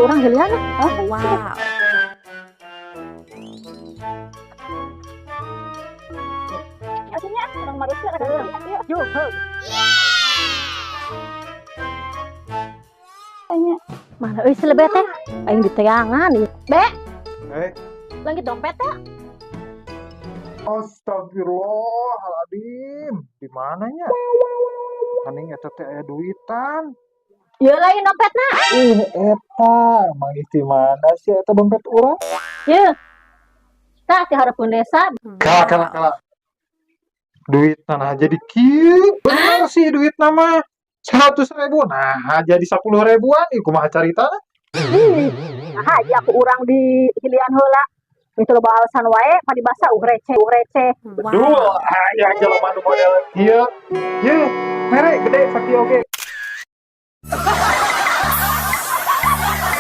orang hiliana. Oh, Wow. akhirnya orang manusia kadang yuk. Tanya, mana euy selebet teh? Aing di teangan ieu. Be, lagi dompet teh. Astagfirullahaladzim, di mananya? Aning eta teh aya duitan. Ieu lain dompetna. Eta, emang di mana sih eta dompet urang? Ieu. Tah ti hareupeun desa. Kala. Duit tanah jadi kieu. Bener sih duit nama 100.000. Nah, jadi 10.000-an ieu kumaha caritana? Nah, haji aku urang di hilian heula. Itu loba alasan wae padi basa receh. Duh, aya jelema nu model kieu. Ye, mere gede sakieu oge.